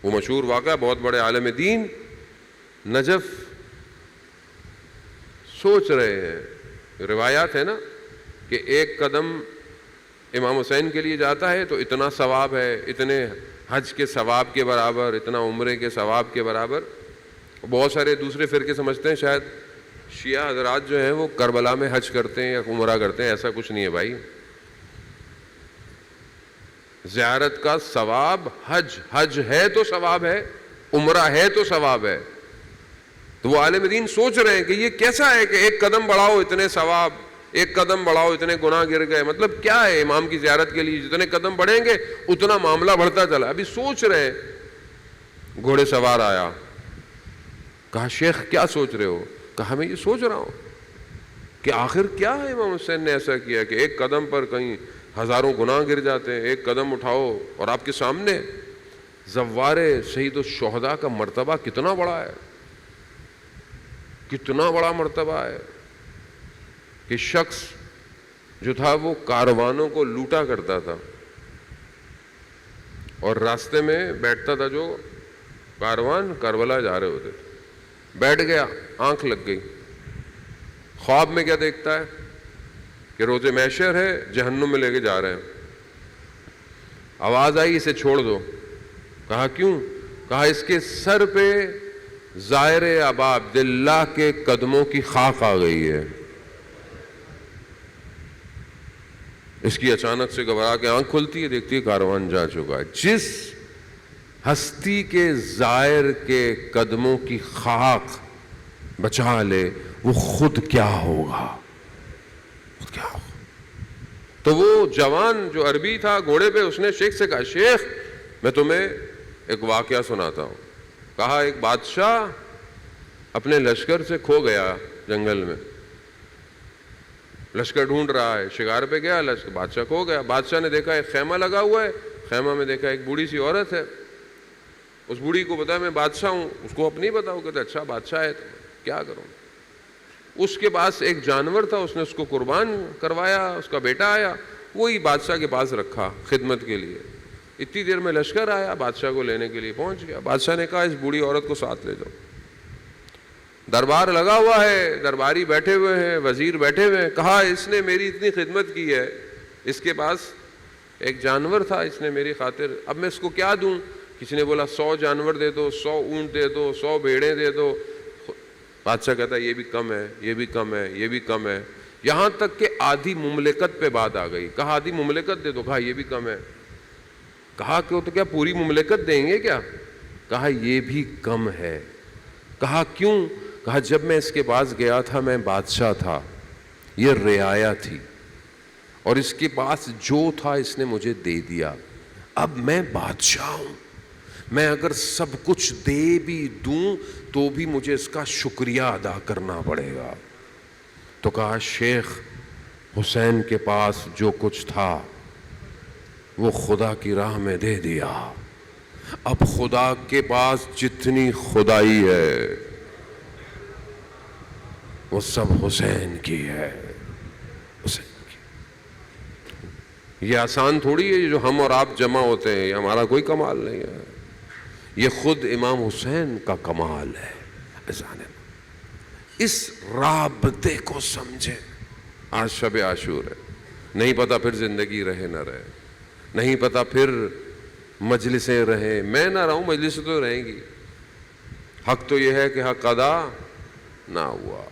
وہ مشہور واقعہ، بہت بڑے عالم دین نجف سوچ رہے ہیں، روایات ہے نا کہ ایک قدم امام حسین کے لیے جاتا ہے تو اتنا ثواب ہے، اتنے حج کے ثواب کے برابر، اتنا عمرے کے ثواب کے برابر. بہت سارے دوسرے فرقے سمجھتے ہیں شاید شیعہ حضرات جو ہیں وہ کربلا میں حج کرتے ہیں یا عمرہ کرتے ہیں. ایسا کچھ نہیں ہے بھائی. زیارت کا ثواب حج ہے تو ثواب ہے، عمرہ ہے تو ثواب ہے. تو وہ عالم دین سوچ رہے ہیں کہ یہ کیسا ہے کہ ایک قدم بڑھاؤ اتنے ثواب، ایک قدم بڑھاؤ اتنے گناہ گر گئے. مطلب کیا ہے امام کی زیارت کے لیے جتنے قدم بڑھیں گے اتنا معاملہ بڑھتا چلا. ابھی سوچ رہے ہیں. گھوڑے سوار آیا، کہا شیخ کیا سوچ رہے ہو؟ کہا میں یہ سوچ رہا ہوں کہ آخر کیا ہے امام حسین نے ایسا کیا کہ ایک قدم پر کہیں ہزاروں گناہ گر جاتے ہیں. ایک قدم اٹھاؤ اور آپ کے سامنے زوار سید الشہداء کا مرتبہ کتنا بڑا ہے، کتنا بڑا مرتبہ ہے کہ شخص جو تھا وہ کاروانوں کو لوٹا کرتا تھا اور راستے میں بیٹھتا تھا. جو کاروان کربلا جا رہے ہوتے تھے، بیٹھ گیا، آنکھ لگ گئی. خواب میں کیا دیکھتا ہے کہ روز محشر ہے، جہنم میں لے کے جا رہے ہیں. آواز آئی اسے چھوڑ دو. کہا کیوں؟ کہا اس کے سر پہ زائر ابا عبداللہ کے قدموں کی خاک آ گئی ہے. اس کی اچانک سے گھبرا کے آنکھ کھلتی ہے، دیکھتی ہے کاروان جا چکا ہے. جس ہستی کے زائر کے قدموں کی خاک بچا لے وہ خود کیا ہوگا، خود کیا ہوگا. تو وہ جوان جو عربی تھا گھوڑے پہ، اس نے شیخ سے کہا شیخ میں تمہیں ایک واقعہ سناتا ہوں. کہا ایک بادشاہ اپنے لشکر سے کھو گیا جنگل میں، لشکر ڈھونڈ رہا ہے، شکار پہ گیا، بادشاہ کھو گیا. بادشاہ نے دیکھا ایک خیمہ لگا ہوا ہے، خیمہ میں دیکھا ایک بوڑھی سی عورت ہے. اس بوڑھی کو بتایا میں بادشاہ ہوں، اس کو اپنی بتا. وہ کہتے اچھا بادشاہ ہے تو کیا کروں. اس کے پاس ایک جانور تھا، اس نے اس کو قربان کروایا. اس کا بیٹا آیا، وہی بادشاہ کے پاس رکھا خدمت کے لیے. اتنی دیر میں لشکر آیا، بادشاہ کو لینے کے لیے پہنچ گیا. بادشاہ نے کہا اس بوڑھی عورت کو ساتھ لے جاؤ. دربار لگا ہوا ہے، درباری بیٹھے ہوئے ہیں، وزیر بیٹھے ہوئے ہیں. کہا اس نے میری اتنی خدمت کی ہے، اس کے پاس ایک جانور تھا، اس نے میری خاطر، اب میں اس کو کیا دوں؟ کسی نے بولا 100 جانور دے دو، 100 اونٹ دے دو، 100 بھیڑیں دے دو. بادشاہ کہتا ہے یہ بھی کم ہے، یہ بھی کم ہے، یہ بھی کم ہے. یہاں تک کہ آدھی مملکت پہ بات آ گئی. کہا آدھی مملکت دے دو. کہا یہ بھی کم ہے. کہا کہ تو کیا پوری مملکت دیں گے کیا؟ کہا یہ بھی کم ہے. کہا کیوں؟ کہا جب میں اس کے پاس گیا تھا میں بادشاہ تھا، یہ رعایا تھی، اور اس کے پاس جو تھا اس نے مجھے دے دیا. اب میں بادشاہ ہوں، میں اگر سب کچھ دے بھی دوں تو بھی مجھے اس کا شکریہ ادا کرنا پڑے گا. تو کہا شیخ حسین کے پاس جو کچھ تھا وہ خدا کی راہ میں دے دیا. اب خدا کے پاس جتنی خدائی ہے وہ سب حسین کی ہے، حسین کی. یہ آسان تھوڑی ہے جو ہم اور آپ جمع ہوتے ہیں، یہ ہمارا کوئی کمال نہیں ہے، یہ خود امام حسین کا کمال ہے. اس رابطے کو سمجھے. آج شب عاشور ہے، نہیں پتا پھر زندگی رہے نہ رہے، نہیں پتا پھر مجلسیں رہیں، میں نہ رہوں مجلسیں تو رہیں گی. حق تو یہ ہے کہ حق ادا نہ ہوا.